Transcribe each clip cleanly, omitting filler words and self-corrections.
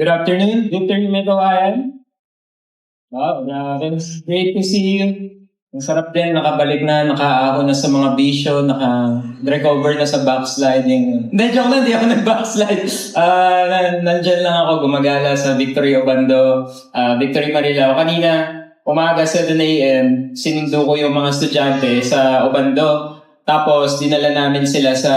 Good afternoon, Victor Megawayan. Wow, great to see you. Ang sarap din, nakabalik na, nakaahon na sa mga bisyo, naka-recover na sa backsliding. Hindi, joke lang, di ako nag-backslide. Nandyan lang ako, gumagala sa Victory Obando, Victory Marilao. Kanina, umaga 7 a.m., sinundo ko yung mga estudyante sa Obando. Tapos, dinala namin sila sa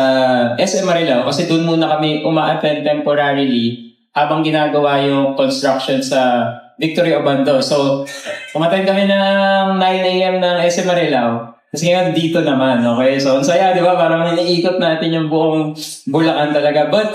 SM Marilao kasi doon muna kami uma-attend temporarily habang ginagawa yung construction sa Victory Obando. So, umattend kami ng 9 a.m. ng SM Marilao. Kasi ngayon dito naman, okay? So, ang saya, di ba? Parang iniikot natin yung buong Bulacan talaga. But,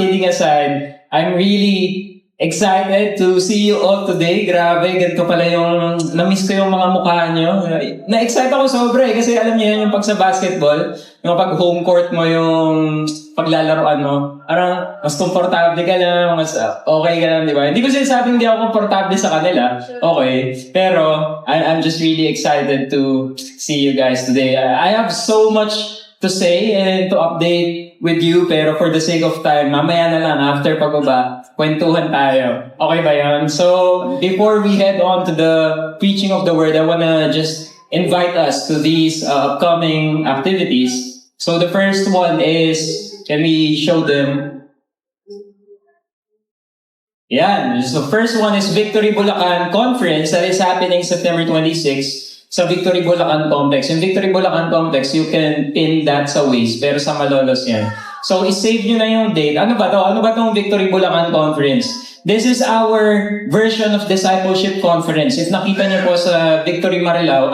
kidding aside, I'm really excited to see you all today. Grabe, ganito pala yung... Na-miss ko yung mga mukha nyo. Na-excite ako sobra eh. Kasi alam niyo yan, yung pag sa basketball, yung pag home court mo yung paglalaroan mo, parang mas komportable ka lang, mas okay ka lang, di ba? Hindi ko sinasabing hindi ako komportable sa kanila. Okay. Pero, I'm just really excited to see you guys today. I have so much to say and to update with you, pero for the sake of time, mamaya na lang, after pagbaba, kwentuhan tayo. Okay ba yan? So, before we head on to the preaching of the word, I wanna just invite us to these upcoming activities. So, the first one is, can we show them? Yan. So, first one is Victory Bulacan Conference that is happening September 26 sa Victory Bulacan Complex. Yung Victory Bulacan Complex, you can pin that sa Waze, pero sa Malolos yan. So, isave nyo na yung date. Ano ba to? Ano ba tong Victory Bulacan Conference? This is our version of discipleship conference. If nakita niyo po sa Victory Manila,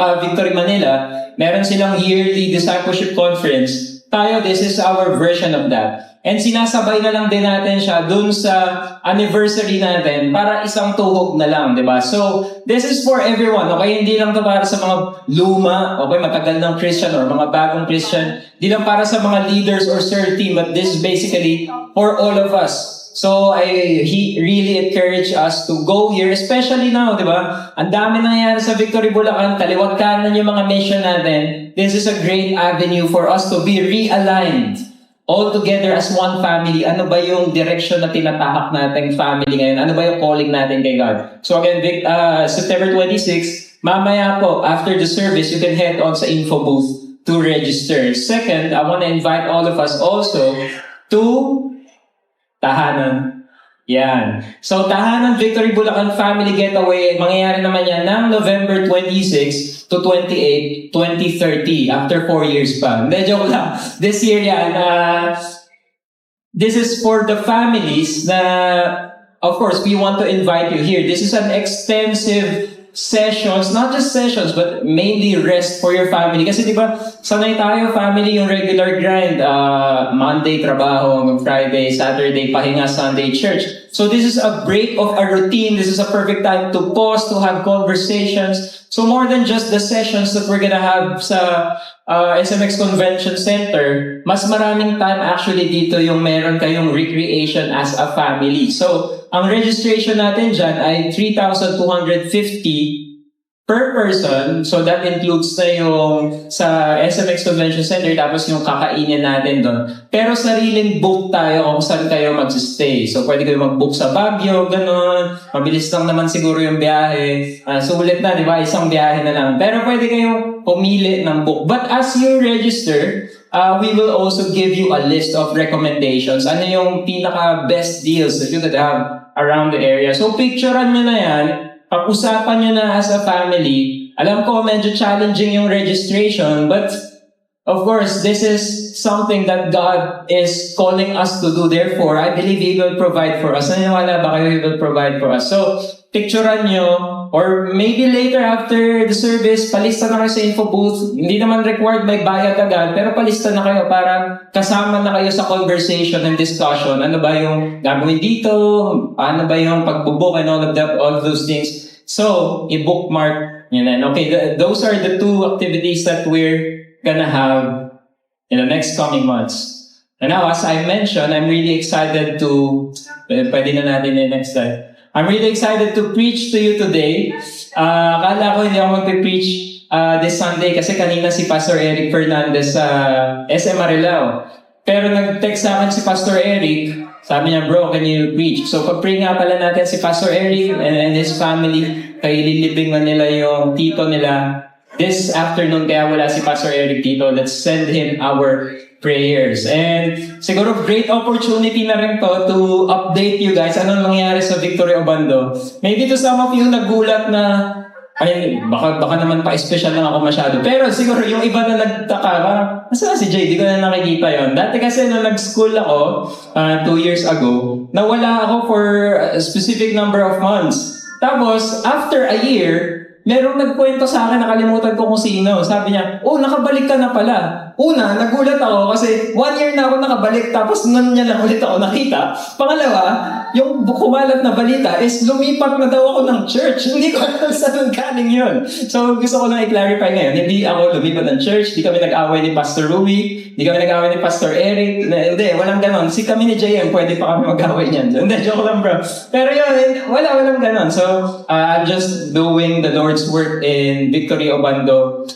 meron silang yearly discipleship conference. Tayo, this is our version of that. And sinasabay na lang din natin siya dun sa anniversary natin para isang tuhog na lang, di ba? So, this is for everyone, okay? Hindi lang to para sa mga luma, okay, matagal ng Christian or mga bagong Christian. Hindi lang para sa mga leaders or CERT team, but this is basically for all of us. So, he really encouraged us to go here, especially now, di ba? Ang dami nangyayari sa Victory Bulacan, taliwag kanan yung mga mission natin. This is a great avenue for us to be realigned all together as one family. Ano ba yung direction na tinatahak nating family ngayon? Ano ba yung calling natin kay God? So again, September 26, mamaya po, after the service, you can head on sa info booth to register. Second, I want to invite all of us also to Tahanan. Yan. So, Tahanan Victory Bulacan Family Getaway, mangyayari naman yan ng November 26 to 28, 2030, after 4 years pa. Hindi, joke lang. This year yan, this is for the families na, of course, we want to invite you here. This is an extensive sessions, not just sessions, but mainly rest for your family. Kasi di ba, sanay tayo, family, yung regular grind. Monday, trabaho, hanggang Friday, Saturday, pahinga, Sunday, church. So this is a break of a routine. This is a perfect time to pause, to have conversations. So more than just the sessions that we're gonna have sa SMX Convention Center, mas maraming time actually dito yung meron kayong recreation as a family. So, ang registration natin dyan ay 3,250 per person. So that includes na yung sa SMX Convention Center, tapos yung kakainin natin doon. Pero sariling book tayo kung saan kayo mag-stay. So pwede kayo mag-book sa Baguio, gano'n. Mabilis lang naman siguro yung biyahe. Sulit na, di ba? Isang biyahe na lang. Pero pwede kayong pumili ng book. But as you register, we will also give you a list of recommendations. Ano yung pinaka-best deals that you could have around the area. So picturean nyo na yan. Pag-usapan nyo na as a family. Alam ko, medyo challenging yung registration, but of course, this is something that God is calling us to do. Therefore, I believe He will provide for us. Naniniwala ba kayo He will provide for us? So, picturean nyo, or maybe later after the service, palista na kayo sa info booth. Hindi naman required may bayad agad, pero palista na kayo para kasama na kayo sa conversation and discussion. Ano ba yung gagawin dito? Paano ba yung pagbubook and all of those things? So, i-bookmark nyo na. Okay, those are the two activities that we're gonna have in the next coming months. And now, as I mentioned, I'm really excited to... Pwede na natin yung next slide. I'm really excited to preach to you today. Akala ko hindi ako mag-preach this Sunday kasi kanina si Pastor Eric Fernandez sa SM Marilao. Pero nag-text sa akin si Pastor Eric, Sabi niya, bro, can you preach? So, pag-pray nga pala natin si Pastor Eric and his family, kay lilibing na nila yung tito nila this afternoon, kaya wala si Pastor Eric dito. Let's send him our prayers. And siguro great opportunity na rin to to update you guys anong nangyari sa Victory Obando. Maybe to some of you nagulat na ay, baka naman pa-special lang ako masyado. Pero siguro yung iba na nagtaka, parang, nasaan si Jay? Di ko na nakikita yon. Dati kasi nung nag-school ako, 2 years ago, nawala ako for a specific number of months. Tapos, after a year, merong nagkwento sa akin, nakalimutan ko kung sino. Sabi niya, oh, nakabalik ka na pala. Una, nagulat ako kasi 1 year na ako nakabalik tapos nun niya lang ulit ako nakita. Pangalawa, yung kumalat na balita is lumipat na daw ako ng church. Hindi ko alam saan galing yun. So, gusto ko lang i-clarify ngayon. Hindi ako lumipat ng church. Hindi kami nag-away ni Pastor Ruby. Hindi kami nag-away ni Pastor Eric. Hindi, walang ganon. Si kami ni JM, pwede pa kami mag-away niyan. Hindi, joke lang bro. Pero yun, walang ganon. So, I'm just doing the Lord's work in Victory Obando.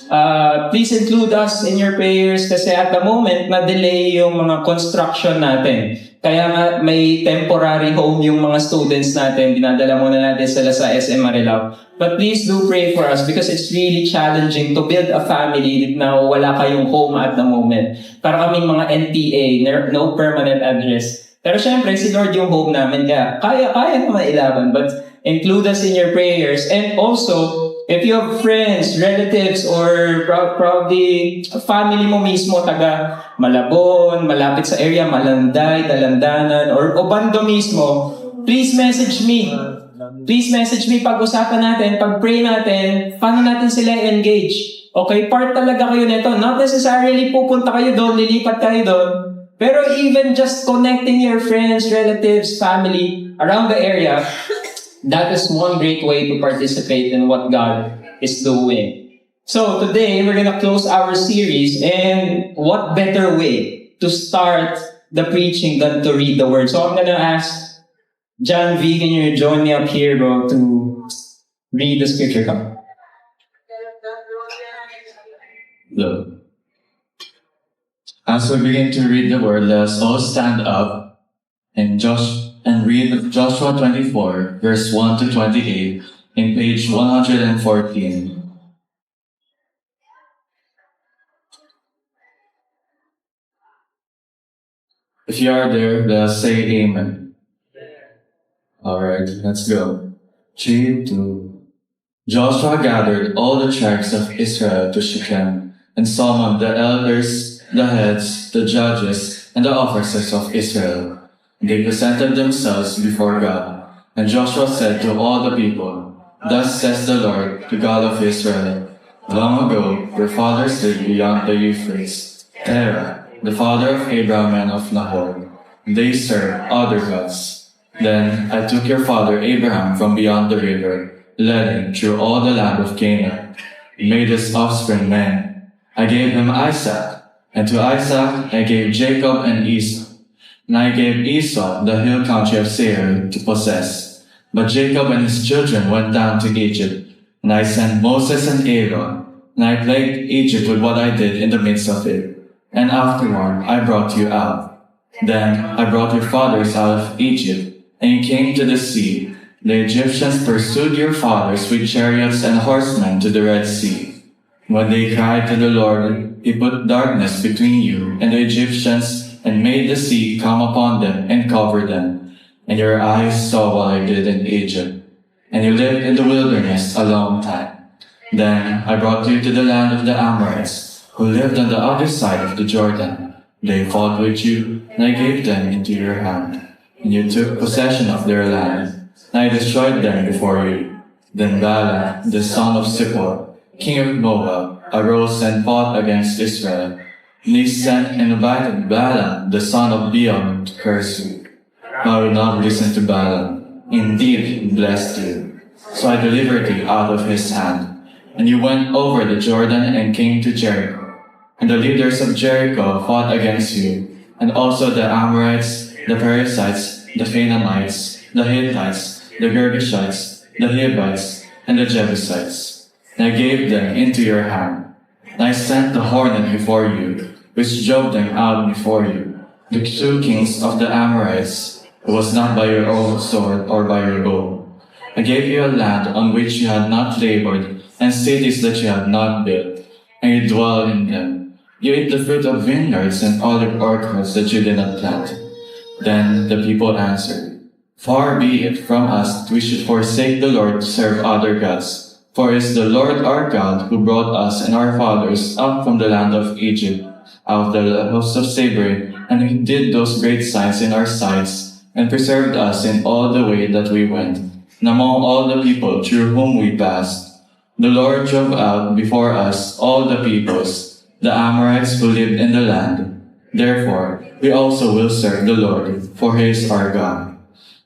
Please include us in your prayers kasi at the moment, na-delay yung mga construction natin. Kaya nga may temporary home yung mga students natin. Dinadala muna natin sila sa SM Marilao. But please do pray for us because it's really challenging to build a family na wala kayong home at the moment. Para kaming mga NPA, no permanent address. Pero syempre, si Lord yung home namin. Kaya naman ilaban. But include us in your prayers. And also, if you have friends, relatives, or probably family mo mismo, taga Malabon, malapit sa area, Malanday, Dalandanan, or Obando mismo, please message me. Please message me, pag-usapan natin, pag-pray natin, paano natin sila engage. Okay, part talaga kayo nito. Not necessarily pupunta kayo doon, lilipat kayo doon. Pero even just connecting your friends, relatives, family around the area, that is one great way to participate in what God is doing. So today, we're gonna close our series, and what better way to start the preaching than to read the Word? So I'm gonna ask John V, can you join me up here, bro, to read the scripture? Come. Hello. As we begin to read the Word, let us all stand up and read Joshua 24, verse 1 to 28, in page 114. If you are there, let us say Amen. Alright, let's go. 3, 2. Joshua gathered all the tribes of Israel to Shechem, and summoned the elders, the heads, the judges, and the officers of Israel. They presented themselves before God. And Joshua said to all the people, Thus says the Lord, the God of Israel, Long ago, your fathers lived beyond the Euphrates, Terah, the father of Abraham and of Nahor. They served other gods. Then I took your father Abraham from beyond the river, led him through all the land of Canaan, made his offspring men. I gave him Isaac, and to Isaac I gave Jacob and Esau. And I gave Esau the hill country of Seir to possess. But Jacob and his children went down to Egypt, and I sent Moses and Aaron, and I plagued Egypt with what I did in the midst of it. And afterward I brought you out. Then I brought your fathers out of Egypt, and you came to the sea. The Egyptians pursued your fathers with chariots and horsemen to the Red Sea. When they cried to the Lord, He put darkness between you and the Egyptians, and made the sea come upon them and cover them. And your eyes saw what I did in Egypt. And you lived in the wilderness a long time. Then I brought you to the land of the Amorites, who lived on the other side of the Jordan. They fought with you, and I gave them into your hand. And you took possession of their land, and I destroyed them before you. Then Balaam, the son of Zippor, king of Moab, arose and fought against Israel. And he sent and invited Balaam, the son of Beor, to curse you. I would not listen to Balaam. Indeed, he blessed you. So I delivered you out of his hand. And you went over the Jordan and came to Jericho. And the leaders of Jericho fought against you, and also the Amorites, the Perizzites, the Canaanites, the Hittites, the Girgashites, the Hivites, and the Jebusites. And I gave them into your hand. And I sent the hornet before you, which drove them out before you, the 2 kings of the Amorites, It was not by your own sword or by your bow. I gave you a land on which you had not labored, and cities that you had not built, and you dwell in them. You eat the fruit of vineyards and olive orchards that you did not plant. Then the people answered, Far be it from us that we should forsake the Lord to serve other gods. For it is the Lord our God who brought us and our fathers up from the land of Egypt, out of the house of slavery, and he did those great signs in our sights, and preserved us in all the way that we went, and among all the people through whom we passed. The Lord drove out before us all the peoples, the Amorites who lived in the land. Therefore, we also will serve the Lord, for he is our God.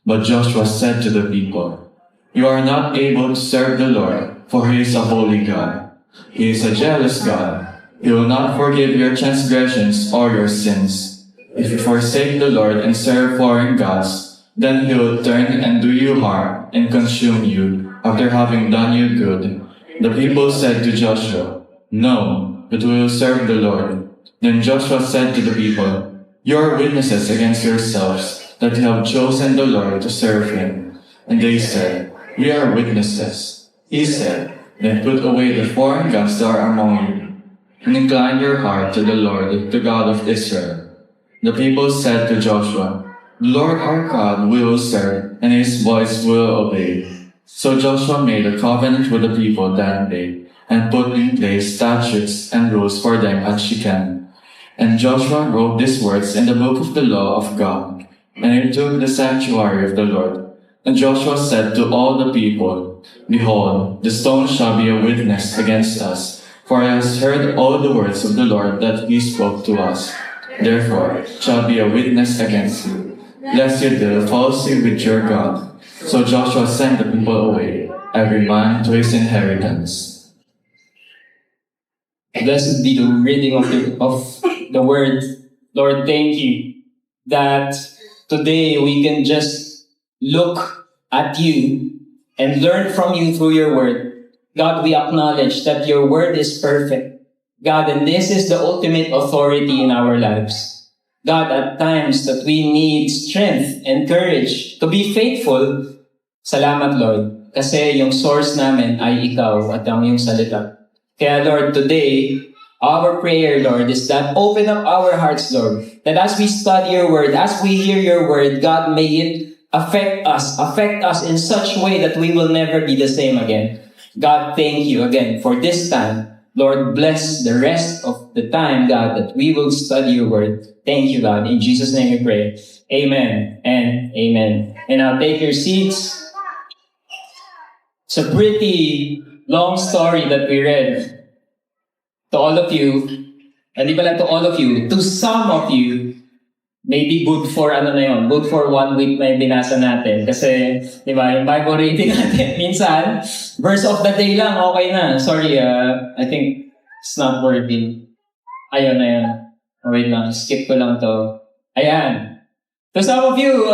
But Joshua said to the people, You are not able to serve the Lord, for he is a holy God. He is a jealous God. He will not forgive your transgressions or your sins. If you forsake the Lord and serve foreign gods, then he will turn and do you harm and consume you after having done you good. The people said to Joshua, No, but we will serve the Lord. Then Joshua said to the people, You are witnesses against yourselves that you have chosen the Lord to serve him. And they said, We are witnesses. He said, Then put away the foreign gods that are among you, and incline your heart to the Lord, the God of Israel. The people said to Joshua, The Lord our God we will serve, and his voice will obey. So Joshua made a covenant with the people that day, and put in place statutes and rules for them at Shechem. And Joshua wrote these words in the book of the law of God, and he took the sanctuary of the Lord. And Joshua said to all the people, Behold, the stone shall be a witness against us, for he has heard all the words of the Lord that he spoke to us. Therefore it shall be a witness against you, lest you deal falsely with your God. So Joshua sent the people away, every man to his inheritance. Blessed be the reading of the word. Lord, thank you that today we can just look at you and learn from you through your word. God, we acknowledge that your word is perfect. God, and this is the ultimate authority in our lives. God, at times that we need strength and courage to be faithful, salamat Lord, kasi yung source namin ay ikaw at ang iyong salita. Kaya Lord, today, our prayer, Lord, is that open up our hearts, Lord, that as we study your word, as we hear your word, God, may it affect us in such a way that we will never be the same again. God, thank you again for this time. Lord, bless the rest of the time, God, that we will study your word. Thank you, God. In Jesus' name we pray. Amen and amen. And now take your seats. It's a pretty long story that we read. To all of you, hindi pala to all of you, to some of you, maybe good for good for 1 week na yung binasa natin. Kasi, di ba, yung Bible reading natin, minsan, verse of the day lang, okay na. Sorry, I think it's not working. Ayun. Wait lang, skip ko lang to. Ayan. To some of you,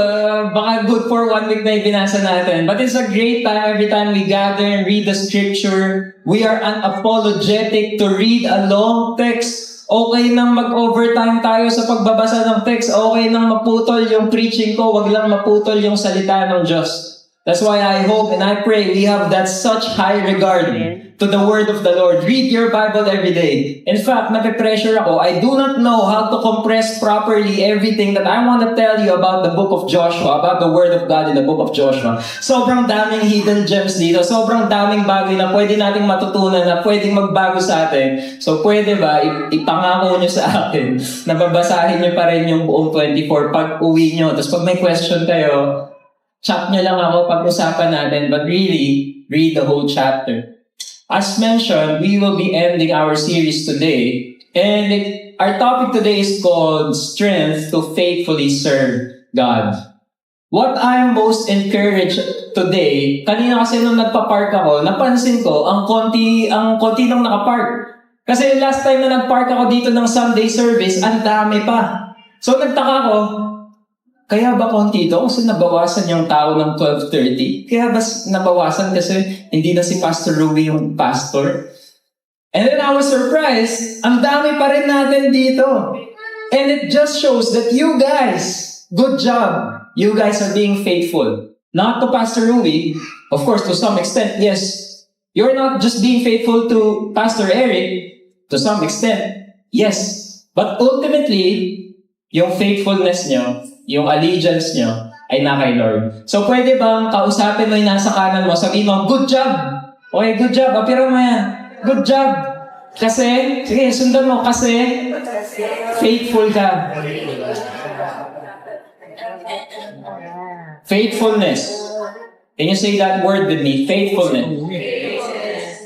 baka good for 1 week na yung binasa natin. But it's a great time every time we gather and read the scripture. We are unapologetic to read a long text. Okay nang mag-overtime tayo sa pagbabasa ng text. Okay nang maputol yung preaching ko. Wag lang maputol yung salita ng Diyos. That's why I hope and I pray we have that such high regard to the word of the Lord. Read your Bible every day. In fact, nape-pressure ako. I do not know how to compress properly everything that I want to tell you about the book of Joshua, about the word of God in the book of Joshua. Sobrang daming hidden gems dito. Sobrang daming bagay na pwede nating matutunan, na pwedeng magbago sa atin. So pwede ba, ipangako nyo sa akin na babasahin nyo pa rin yung buong 24 pag uwi nyo. Tapos pag may question kayo, chat nyo lang ako, pag-usapan natin, but really, read the whole chapter. As mentioned, we will be ending our series today, and our topic today is called Strength to Faithfully Serve God. What I'm most encouraged today, kanina kasi nung nagpa-park ako, napansin ko, ang konti nang nakapark. Kasi last time na nagpark ako dito ng Sunday service, ang dami pa. So nagtaka ko, kaya ba konti ito? Kasi nabawasan yung tao ng 12:30? Kaya ba nabawasan kasi hindi na si Pastor Ruby yung pastor? And then I was surprised, ang dami pa rin natin dito. And it just shows that you guys, good job. you guys are being faithful. Not to Pastor Rui, of course, to some extent, yes. You're not just being faithful to Pastor Eric, to some extent, yes. But ultimately, yung faithfulness nyo, yung allegiance nyo, ay na kay Lord. So, pwede bang kausapin mo yung nasa kanan mo, sabihin mo, good job! Okay, good job. Apira mo yan. Good job. Kasi, sige, sundan mo. Kasi, faithful ka. Faithfulness. Can you say that word with me? Faithfulness.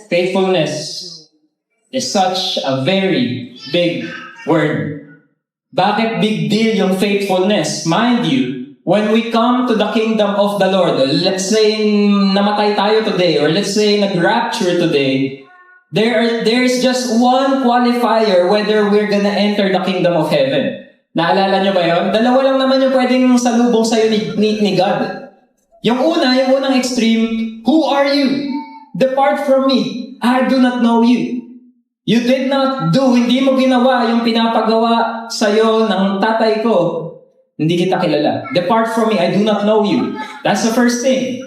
Faithfulness is such a very big word. Bakit big deal yung faithfulness? Mind you, when we come to the kingdom of the Lord, let's say namatay tayo today, or let's say nag-rapture today, there is just one qualifier whether we're gonna enter the kingdom of heaven. Naalala nyo ba yun? Dalawa lang naman yung pwedeng salubong sa'yo ni God. Yung unang extreme, who are you? Depart from me. I do not know you. You did not do, hindi mo ginawa yung pinapagawa sa'yo ng tatay ko. Hindi kita kilala. Depart from me, I do not know you. That's the first thing.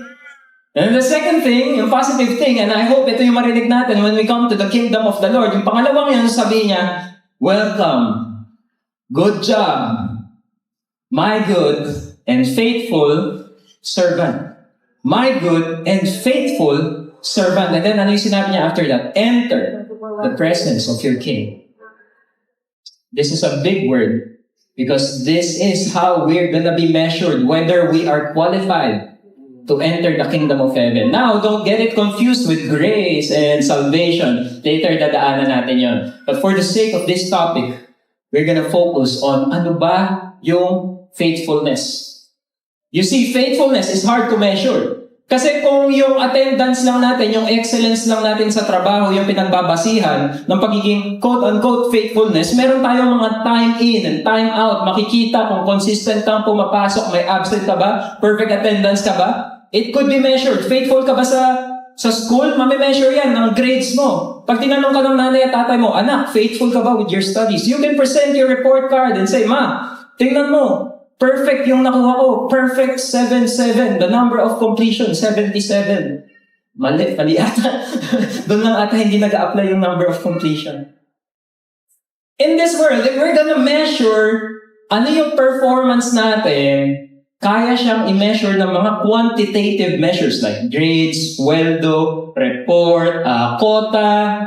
And the second thing, yung positive thing, and I hope ito yung marinig natin when we come to the kingdom of the Lord. Yung pangalawang yun, sabihin niya, welcome. Good job. My good and faithful servant. My good and faithful servant. And then ano yung sinabi niya after that? Enter the presence of your King. This is a big word because this is how we're gonna be measured, whether we are qualified to enter the kingdom of heaven. Now, don't get it confused with grace and salvation. Later, dadaanan natin yon. But for the sake of this topic, we're gonna focus on ano ba yung faithfulness. You see, faithfulness is hard to measure. Kasi kung yung attendance lang natin, yung excellence lang natin sa trabaho, yung pinagbabasihan ng pagiging quote-unquote faithfulness, meron tayong mga time in and time out. Makikita kung consistent kang pumapasok, may absent ka ba, perfect attendance ka ba. It could be measured. Faithful ka ba sa school? Mami-measure yan ng grades mo. Pag tinanong ka ng nanay at tatay mo, anak, faithful ka ba with your studies? You can present your report card and say, Ma, tingnan mo, perfect yung nakuha ko. Perfect 77. The number of completion, 77. Mali ata. Doon lang ata hindi nag-a-apply yung number of completion. In this world, if we're gonna measure ano yung performance natin, kaya siyang i-measure ng mga quantitative measures like grades, sweldo, report, quota.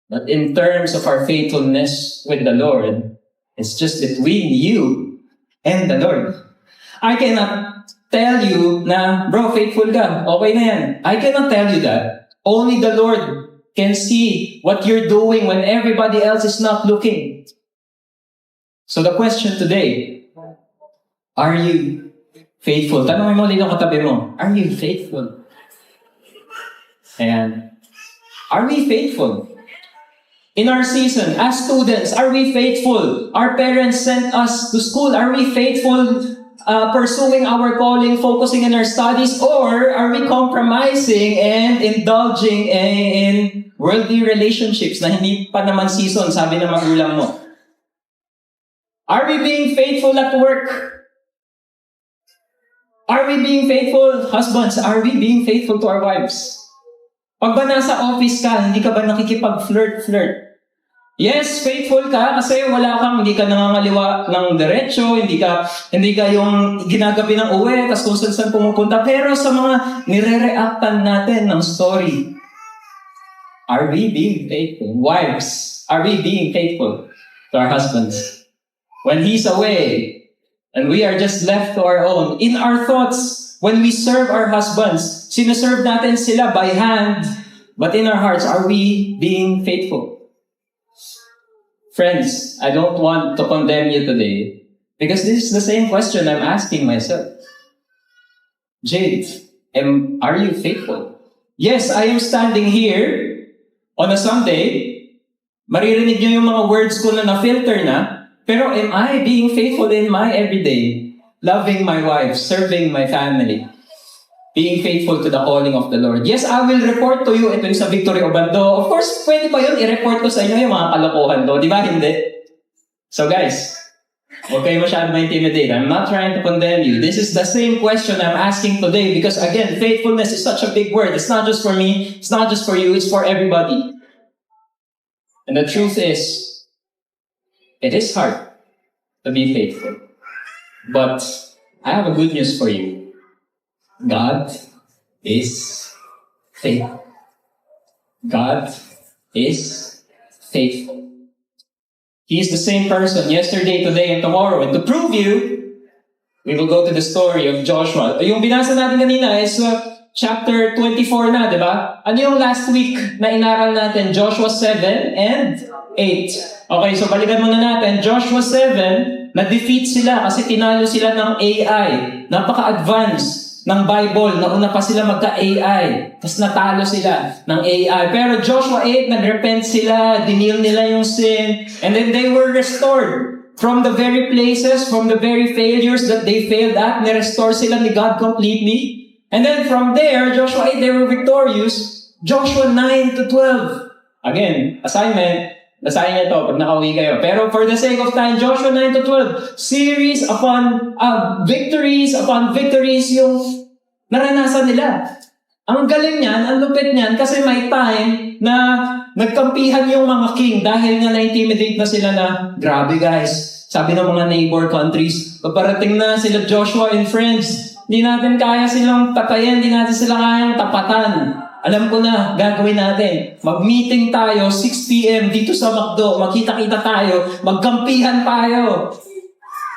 But in terms of our faithfulness with the Lord, it's just between you and the Lord. I cannot tell you na, bro, faithful ka. Okay na yan. I cannot tell you that. Only the Lord can see what you're doing when everybody else is not looking. So the question today, are you faithful? Tanongin mo dito katabi mo, are you faithful? Ayan. Are we faithful? In our season, as students, are we faithful? Our parents sent us to school. Are we faithful pursuing our calling, focusing on our studies? Or are we compromising and indulging in worldly relationships na hindi pa naman season, sabi ng magulang mo? Are we being faithful at work? Are we being faithful, husbands? Are we being faithful to our wives? Pag ba nasa office ka, hindi ka ba nakikipag-flirt? Yes, faithful ka kasi hindi ka nangangaliwa ng diretsyo, hindi ka yung ginagabi ng uwi, tas kung saan pumupunta. Pero sa mga nire-reactan natin ng story, are we being faithful? Wives, are we being faithful to our husbands? When he's away, and we are just left to our own, in our thoughts, when we serve our husbands, sineserve natin sila by hand, but in our hearts, are we being faithful? Friends, I don't want to condemn you today, because this is the same question I'm asking myself. Jade, are you faithful? Yes, I am standing here on a Sunday. Maririnig niyo yung mga words ko na na-filter na, pero am I being faithful in my everyday? Loving my wife, serving my family, being faithful to the calling of the Lord. Yes, I will report to you. Ito yung sa Victory Obando. Of course, pwede ba yun? I-report ko sa inyo yung mga kalokohan do. Di ba? Hindi. So guys, Huwag kayo masyado ma-intimidate. I'm not trying to condemn you. This is the same question I'm asking today because, again, faithfulness is such a big word. It's not just for me. It's not just for you. It's for everybody. And the truth is, it is hard to be faithful. But I have a good news for you. God is faithful. God is faithful. He is the same person yesterday, today, and tomorrow. And to prove you, we will go to the story of Joshua. Yung binasa natin kanina is chapter 24 na, di ba? Ano yung last week na inaral natin? Joshua 7 and 8. Okay, so balikan muna natin. Joshua 7, na-defeat sila kasi tinalo sila ng AI. Napaka-advanced ng Bible. Nauna pa sila magka-AI. Tapos natalo sila ng AI. Pero Joshua 8, nag-repent sila. Dinil nila yung sin. And then they were restored. From the very places, from the very failures that they failed at, nirestore sila ni God completely. And then from there, Joshua 8, they were victorious. Joshua 9 to 12. Again, assignment. Basahin niyo to pag nakauwi kayo. Pero for the sake of time, Joshua 9 to 12, series upon victories upon victories yung naranasan nila. Ang galing niyan, ang lupit niyan, kasi may time na nagkampihan yung mga king dahil nga na-intimidate na sila na, grabe guys, sabi ng mga neighbor countries, paparating na sila Joshua and friends. Hindi natin kaya silang patayin, hindi natin sila kayang tapatan. Alam ko na, gagawin natin. Mag-meeting tayo, 6 p.m. dito sa McDo. Magkita-kita tayo. Magkampihan tayo.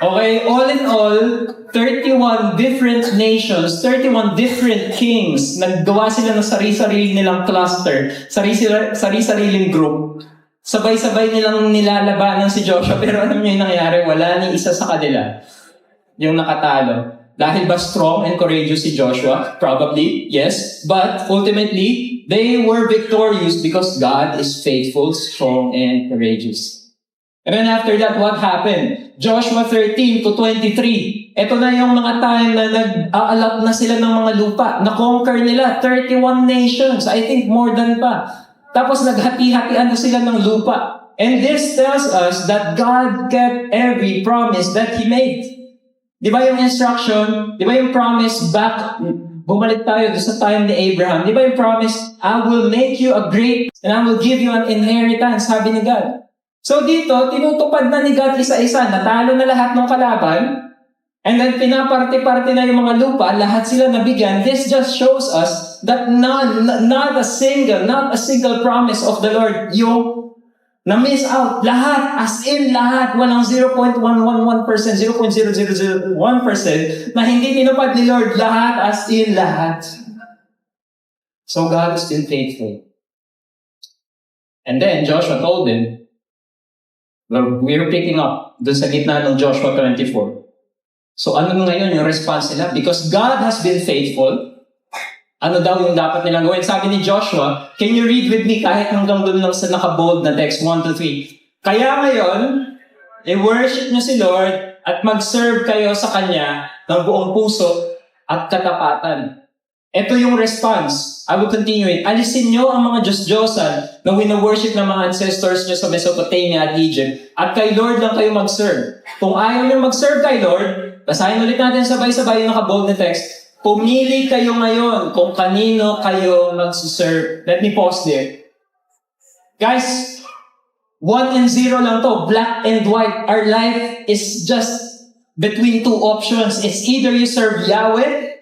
Okay, all in all, 31 different nations, 31 different kings. Naggawa sila ng sarili-sarili nilang cluster, sarili-sariling group. Sabay-sabay nilang nilalabanan si Joshua. Pero alam niyo yung nangyari? Wala ni isa sa kanila yung nakatalo. Dahil ba strong and courageous si Joshua? Probably, yes. But ultimately, they were victorious because God is faithful, strong, and courageous. And then after that, what happened? Joshua 13 to 23. Ito na yung mga time na nag-aalap na sila ng mga lupa. Na-conquer nila 31 nations. I think more than pa. Tapos naghati-hatian na sila ng lupa. And this tells us that God kept every promise that He made. Di ba yung instruction? Di ba yung promise back, bumalik tayo sa time ni Abraham. Di ba yung promise, I will make you a great, and I will give you an inheritance, sabi ni God. So dito, tinutupad na ni God isa-isa. Natalo na lahat ng kalaban. And then pinaparte-parte na yung mga lupa. Lahat sila nabigyan. This just shows us that not a single promise of the Lord yung na-miss out. Lahat, as in lahat, walang 0.111%, 0.0001% na hindi tinupad ni Lord. Lahat, as in lahat. So God is still faithful. And then Joshua told them, we're picking up dun sa gitna ng Joshua 24. So ano ngayon yung response nila? Because God has been faithful, ano daw yung dapat nilang gawin? Sabi ni Joshua, can you read with me kahit hanggang doon lang sa naka-bold na text, 1 to 3. Kaya ngayon, i-worship niyo si Lord at mag-serve kayo sa Kanya ng buong puso at katapatan. Ito yung response. I will continue it. Alisin niyo ang mga Diyos-Diyosan na wina-worship ng mga ancestors niyo sa Mesopotamia at Egypt at kay Lord lang kayo mag-serve. Kung ayaw niyo mag-serve kay Lord, basahin ulit natin sabay-sabay yung naka-bold na text. Pumili kayo ngayon kung kanino kayo mag-serve. Let me pause there. Guys, 1 and 0 lang to. Black and white. Our life is just between two options. It's either you serve Yahweh,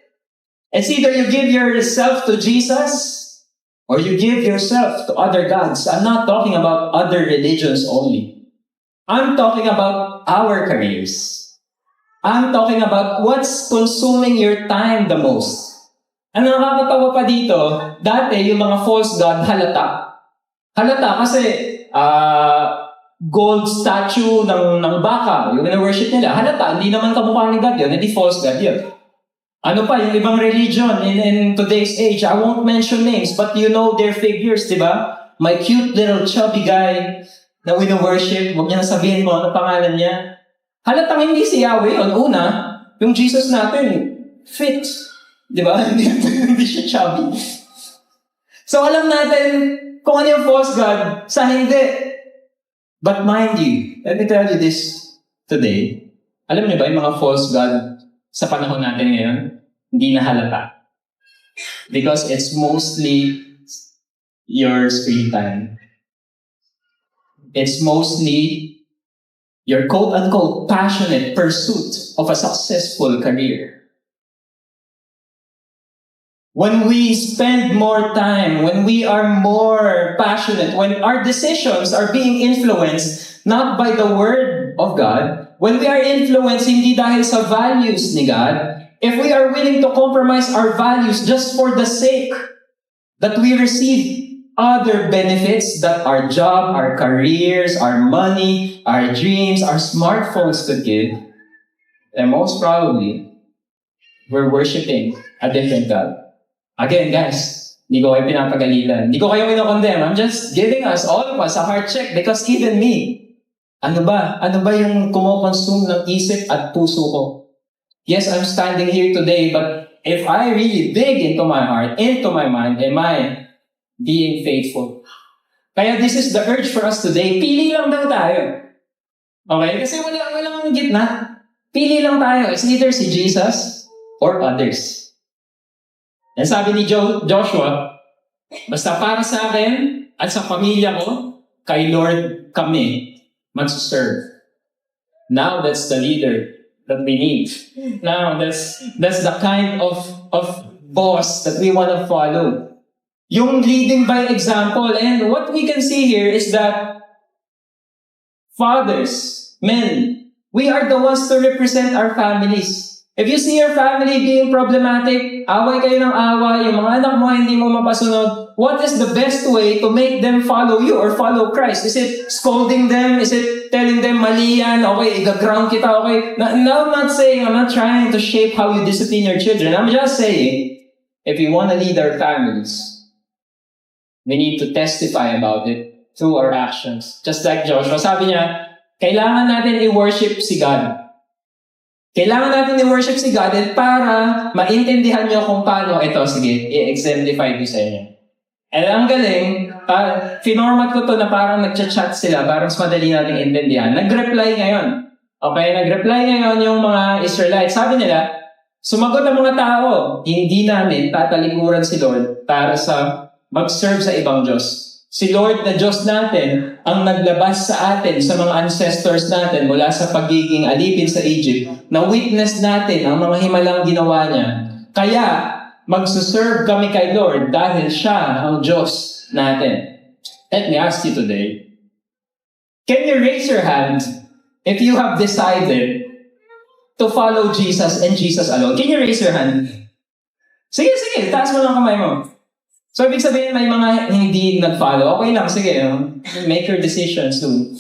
it's either you give yourself to Jesus, or you give yourself to other gods. I'm not talking about other religions only. I'm talking about our careers. I'm talking about what's consuming your time the most. Ang nakakatawa pa dito, dati yung mga false god halata. Halata kasi gold statue ng baka, yung na-worship nila. Halata, hindi naman kamukha ni God yun, hindi false god yun. Ano pa, yung ibang religion in today's age, I won't mention names, but you know their figures, di ba? My cute little chubby guy na wino-worship, huwag niya na sabihin mo ano pangalan niya. Halatang hindi si Yahweh yun. Una, yung Jesus natin, fit. Di ba? Hindi siya chubby. So alam natin kung ano yung false God, sa hindi. But mind you, let me tell you this today. Alam niyo ba, yung mga false god sa panahon natin ngayon, hindi na halata. Because it's mostly your screen time. It's mostly your quote-unquote passionate pursuit of a successful career. When we spend more time, when we are more passionate, when our decisions are being influenced not by the Word of God, when we are influenced hindi dahil sa values ni God, if we are willing to compromise our values just for the sake that we receive other benefits that our job, our careers, our money, our dreams, our smartphones could give, then most probably, we're worshiping a different God. Again, guys, hindi ko kayo pinapagalitan. Hindi ko kayo kinokondemn. I'm just giving us, all of us, a heart check because even me, ano ba yung kumokonsume ng isip at puso ko? Yes, I'm standing here today, but if I really dig into my heart, into my mind, am I being faithful? Kaya this is the urge for us today. Pili lang daw tayo. Okay? Kasi walang gitna. Pili lang tayo. It's either si Jesus or others. And sabi ni Joshua, basta para sa akin at sa pamilya ko, kay Lord kami mag-serve. Now that's the leader that we need. Now that's the kind of boss that we want to follow. Yung leading by example. And what we can see here is that fathers, men, we are the ones to represent our families. If you see your family being problematic, away kayo ng away, yung mga anak mo hindi mo mapasunod, what is the best way to make them follow you or follow Christ? Is it scolding them? Is it telling them, mali yan, okay, i-ground kita, okay? Now, I'm not trying to shape how you discipline your children. I'm just saying, if we want to lead our families, we need to testify about it through our actions. Just like Joshua, sabi niya, kailangan natin i-worship si God. Kailangan natin i-worship si God para maintindihan nyo kung paano ito, sige, i-exemplify ko sa inyo. And ang galing, finormat ko to na parang nagchat-chat sila para mas madali natin intindihan. Nag-reply ngayon. Okay, nag-reply ngayon yung mga Israelites. Sabi nila, sumagot ang mga tao, hindi namin tatalikuran si Lord para sa mag-serve sa ibang Diyos. Si Lord na Diyos natin ang naglabas sa atin, sa mga ancestors natin mula sa pagiging alipin sa Egypt, na witness natin ang mga himalang ginawa niya. Kaya, magsuserve kami kay Lord dahil siya ang Diyos natin. Let me ask you today, can you raise your hand if you have decided to follow Jesus and Jesus alone? Can you raise your hand? Sige, taas mo lang kamay mo. So, ibig sabihin, may mga hindi nag-follow. Okay lang, sige. Make your decisions soon.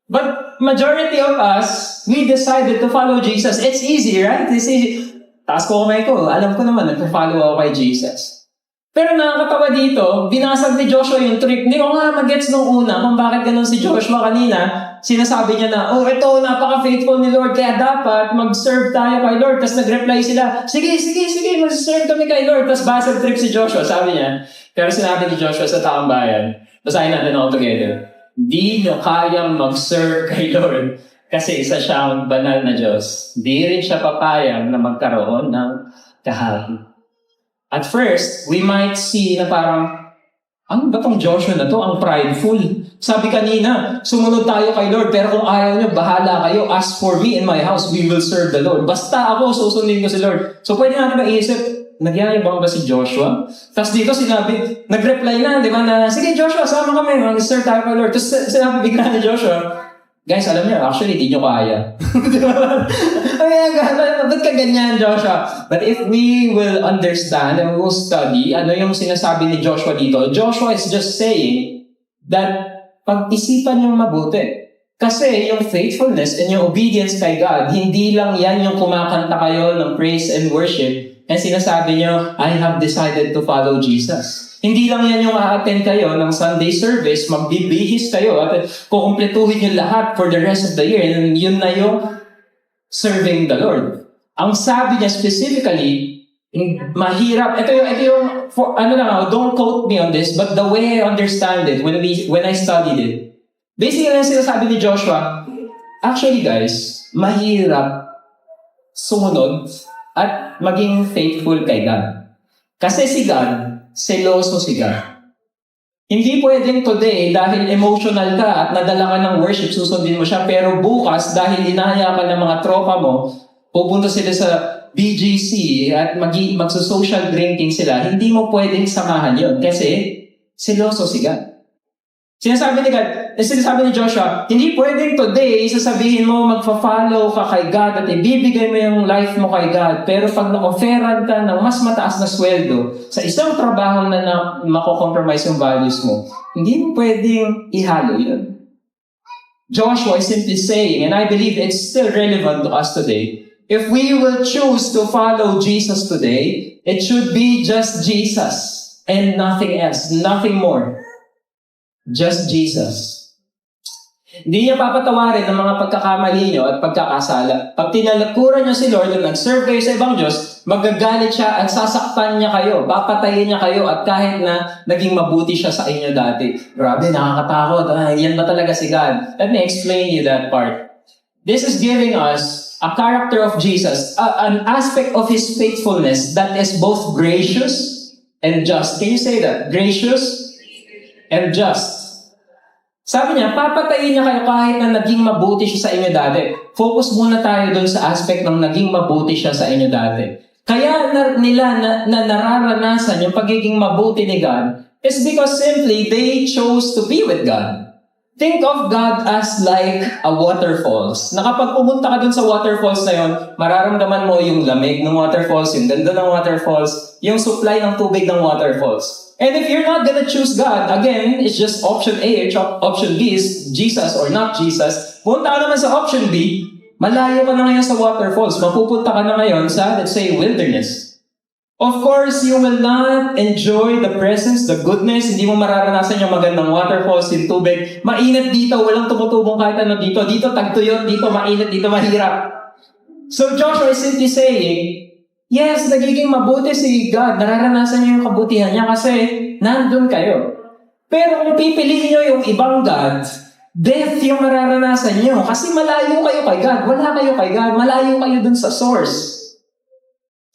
But majority of us, we decided to follow Jesus. It's easy, right? It's easy. Taas ko kamay ko. Alam ko naman, nagpa-follow ako kay Jesus. Pero nakakatawa dito, binasag ni Joshua yung trick. Hindi ko nga mag-gets nung una kung bakit ganun si Joshua kanina. Sinasabi niya na, ito, napaka-faithful ni Lord, kaya dapat mag-serve tayo kay Lord. Tapos nag-reply sila, sige, mag-serve kami kay Lord. Tapos basag trip si Joshua, sabi niya. Pero sinabi ni Joshua sa taong bayan, basahin natin all together, di nyo kayang mag-serve kay Lord kasi isa siyang banal na Diyos. Di rin siya papayag na magkaroon ng kahari. At first, we might see na parang, ano ba tong Joshua na to? Ang prideful. Sabi kanina, sumunod tayo kay Lord, pero kung ayaw nyo, bahala kayo. As for me and my house, we will serve the Lord. Basta ako, susundin ko si Lord. So pwede natin maisip, nagyayabang ba si Joshua? Tapos dito sinabi, nag-reply na, di ba, na, sige Joshua, sama kami, mag-serve tayo kay Lord. Tapos sinabi bigla ni Joshua, guys, alam niyo, actually, di nyo kaya. Ba't ka ganyan, Joshua? But if we will understand and we will study, ano yung sinasabi ni Joshua dito? Joshua is just saying that pag-isipan yung mabuti. Kasi yung faithfulness and yung obedience kay God, hindi lang yan yung kumakanta kayo ng praise and worship and sinasabi nyo, I have decided to follow Jesus. Hindi lang yan yung a-attend kayo ng Sunday service, magbibihis kayo at kukumpletuhin nyo lahat for the rest of the year. And yun na yung serving the Lord. Ang sabi niya specifically, mahirap. Ito yung don't quote me on this, but the way I understand it, when I studied it, basically, ang sinasabi ni Joshua, Actually guys, mahirap sumunod at maging faithful kay God. Kasi si God, seloso si God. Hindi pwedeng today, dahil emotional ka at nadala ka ng worship, susundin mo siya. Pero bukas, dahil inaya ka ng mga tropa mo, pupunta sila sa BGC at magso-social drinking sila, hindi mo pwedeng samahan yon kasi seloso si God. Sinasabi ni Joshua, hindi pwedeng today, sasabihin mo, magfa-follow ka kay God at ibibigay mo yung life mo kay God. Pero pag na-offeran ka ng mas mataas na sweldo sa isang trabaho na mako-compromise yung values mo, hindi mo pwedeng ihalo yun. Joshua is simply saying, and I believe it's still relevant to us today, if we will choose to follow Jesus today, it should be just Jesus and nothing else, nothing more. Just Jesus. Hindi niya papatawarin ang mga pagkakamali niyo at pagkakasala. Pag tinalakuran niyo si Lord at nag-serve kayo sa ibang Diyos, magagalit siya at sasaktan niya kayo, papatayin niya kayo at kahit na naging mabuti siya sa inyo dati. Grabe, nakakatakot. Yan ba talaga si God? Let me explain you that part. This is giving us a character of Jesus, an aspect of His faithfulness that is both gracious and just. Can you say that? Gracious and just. Sabi niya, papatayin niya kayo kahit na naging mabuti siya sa inyo dati. Focus muna tayo dun sa aspect ng naging mabuti siya sa inyo dati. Kaya nila nararanasan yung pagiging mabuti ni God is because simply they chose to be with God. Think of God as like a waterfalls. Na kapag pumunta ka dun sa waterfalls na yon, mararamdaman mo yung lamig ng waterfalls, yung ganda ng waterfalls, yung supply ng tubig ng waterfalls. And if you're not gonna choose God, again, it's just option A, option B is Jesus or not Jesus. Punta ka naman sa option B, malayo ka na ngayon sa waterfalls. Mapupunta ka na ngayon sa, let's say, wilderness. Of course, you will not enjoy the presence, the goodness. Hindi mo mararanasan yung magandang waterfalls, yung tubig. Mainit dito, walang tumutubong kahit ano dito. Dito tagtuyot, dito mainit, dito mahirap. So Joshua is simply saying, yes, nagiging mabuti si God. Nararanasan niyo yung kabutihan niya kasi nandun kayo. Pero kung pipiliin niyo yung ibang God, death yung mararanasan niyo. Kasi malayo kayo kay God. Wala kayo kay God. Malayo kayo dun sa source.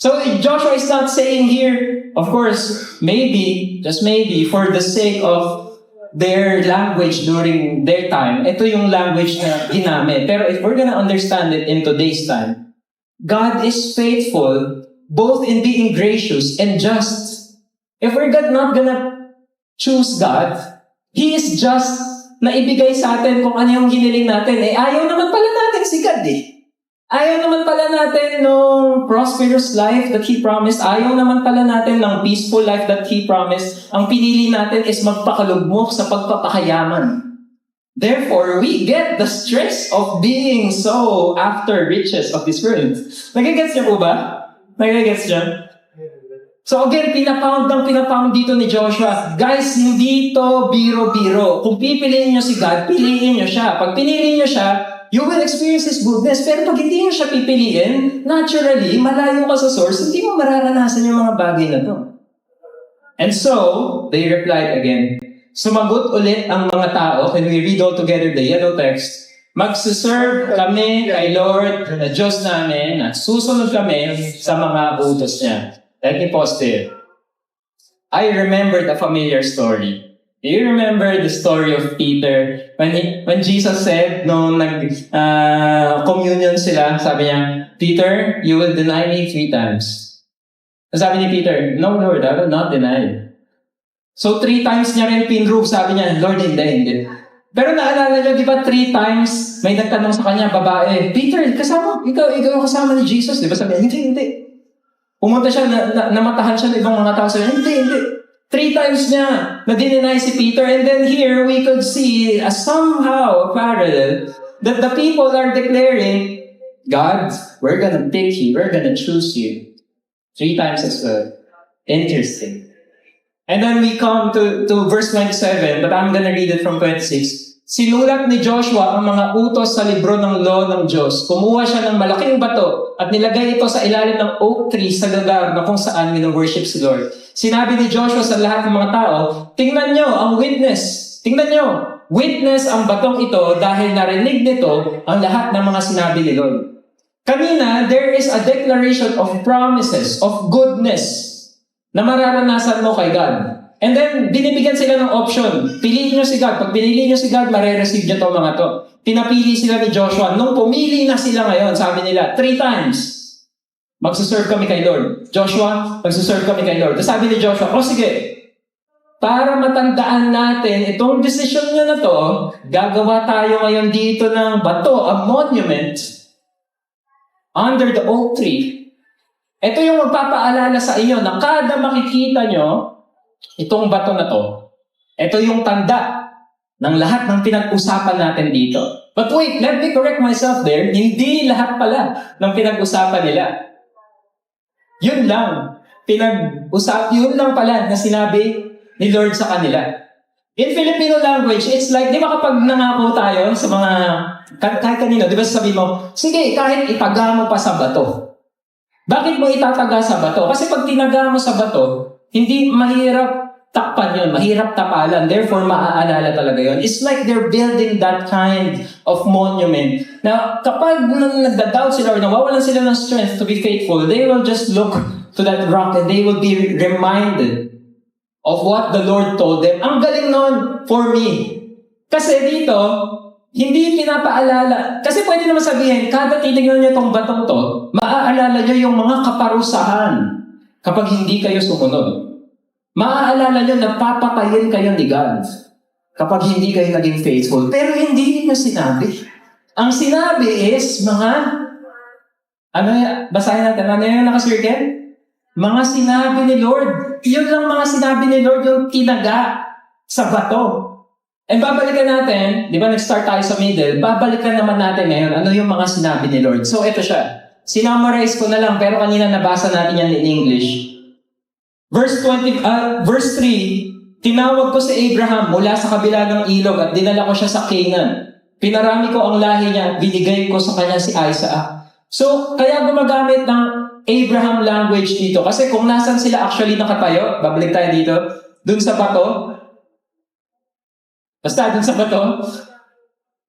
So Joshua is not saying here, of course, maybe, just maybe, for the sake of their language during their time, ito yung language na ginamit. Pero if we're gonna understand it in today's time, God is faithful both in being gracious and just. If we're not gonna choose God, He is just na ibigay sa atin kung ano yung hiniling natin. Ayaw naman pala natin si God Ayaw naman pala natin ng prosperous life that He promised. Ayaw naman pala natin ng peaceful life that He promised. Ang pinili natin is magpakalugmok sa pagpapakayaman. Therefore, we get the stress of being so after riches of this world. Nagigets niyo po ba? Nagigets niyo? So again, pinapound dito ni Joshua. Guys, hindi to biro-biro. Kung pipiliin niyo si God, piliin niyo siya. Pag pinili niyo siya, you will experience His goodness. Pero pag hindi mo siya pipiliin, naturally, malayo ka sa source, hindi mo mararanasan yung mga bagay na to. And so, they replied again. Sumagot ulit ang mga tao, and we read all together the yellow text, magsiserve kami kay Lord na Diyos namin, at susunod kami sa mga utos niya. Let me pause there. I remembered a familiar story. Do you remember the story of Peter? When Jesus said, nung nag-communion sila, sabi niya, Peter, you will deny me 3 times. Sabi ni Peter, no Lord, I will not deny you. So 3 times niya rin pinrove, sabi niya, Lord, hindi. Pero naalala niyo, di ba 3 times, may nagtanong sa kanya, babae, Peter, ikaw kasama ni Jesus, di ba? Sabi niya, hindi. Pumunta siya, namatahan siya ng ibang mga tao, sabi niya, hindi. 3 times niya na-deny si Peter. And then here, we could see somehow a parallel that the people are declaring, God, we're gonna pick you. We're gonna choose you. 3 times as well. Interesting. And then we come to verse 27, but I'm gonna read it from 26. Sinulat ni Joshua ang mga utos sa libro ng law ng Diyos. Kumuha siya ng malaking bato at nilagay ito sa ilalim ng oak tree sa lugar na kung saan worship si Lord. Sinabi ni Joshua sa lahat ng mga tao, tingnan nyo ang witness. Tingnan nyo. witness ang batong ito dahil narinig nito ang lahat ng mga sinabi ni Lord. Kanina, there is a declaration of promises, of goodness na mararanasan mo kay God. And then, binibigyan sila ng option. Piliin nyo si God. Pag pinili nyo si God, marireceive nyo itong mga to. Pinapili sila ni Joshua. Nung pumili na sila ngayon, sabi nila, 3 times, magsuserve kami kay Lord. Joshua, magsuserve kami kay Lord. Tapos sabi ni Joshua, sige, para matandaan natin itong decision nyo na to, gagawa tayo ngayon dito ng bato, a monument, under the oak tree. Ito yung magpapaalala sa inyo na kada makikita nyo itong bato na to, ito yung tanda ng lahat ng pinag-usapan natin dito. But wait, let me correct myself there. Hindi lahat pala ng pinag-usapan nila. Yun lang. Yun lang pala na sinabi ni Lord sa kanila. In Filipino language, it's like, di ba kapag nangako tayo sa mga, kahit kanino, di ba sabi mo, sige, kahit itaga mo pa sa bato. Bakit mo itataga sa bato? Kasi pag tinaga mo sa bato, hindi mahirap takpan yun, mahirap tapalan. Therefore, maaalala talaga yun. It's like they're building that kind of monument. Now, kapag nagda-doubt sila or nawawalan sila ng strength to be faithful, they will just look to that rock and they will be reminded of what the Lord told them. Ang galing nun for me. Kasi dito, hindi pinapaalala. Kasi pwede naman sabihin, kada titignan niyo itong batong to, maaalala niyo yung mga kaparusahan kapag hindi kayo sumunod. Maaalala niyo na papatayin kayo ni God kapag hindi kayo naging faithful. Pero hindi niya sinabi. Ang sinabi is basahin natin, ano yung nakasirkel? Mga sinabi ni Lord. Yun lang mga sinabi ni Lord yung tinaga sa bato. And babalikan natin, di ba nag-start tayo sa middle, babalikan naman natin ngayon ano yung mga sinabi ni Lord. So ito siya. Sinummarize ko na lang pero kanina nabasa natin yan in English. Verse 3, tinawag ko si Abraham mula sa kabila ng ilog at dinala ko siya sa Canaan. Pinarami ko ang lahi niya, binigay ko sa kanya si Isaac. So, kaya gumagamit ng Abraham language dito. Kasi kung nasan sila actually nakatayo, babalik tayo dito, dun sa bato. Basta dun sa bato.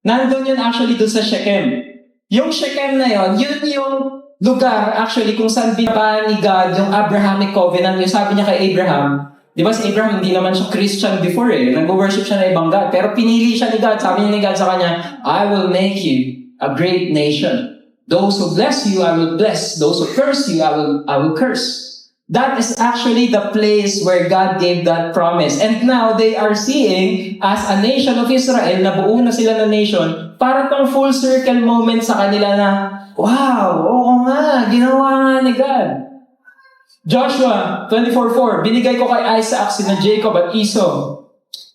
Nandun yun actually dun sa Shechem. Yung Shechem na yun yung lugar actually kung saan binaba ni God yung Abrahamic covenant. Yung sabi niya kay Abraham, di ba si Abraham hindi naman siya Christian before nag-worship siya ng ibang God. Pero pinili siya ni God. Sabi niya ni God sa kanya, I will make you a great nation. Those who bless you, I will bless. Those who curse you, I will curse. That is actually the place where God gave that promise. And now they are seeing as a nation of Israel, nabuo na sila na nation, para tong full circle moment sa kanila na, wow, oo nga, ginawa nga ni God. Joshua 24:4, binigay ko kay Isaac sina Jacob at Esau.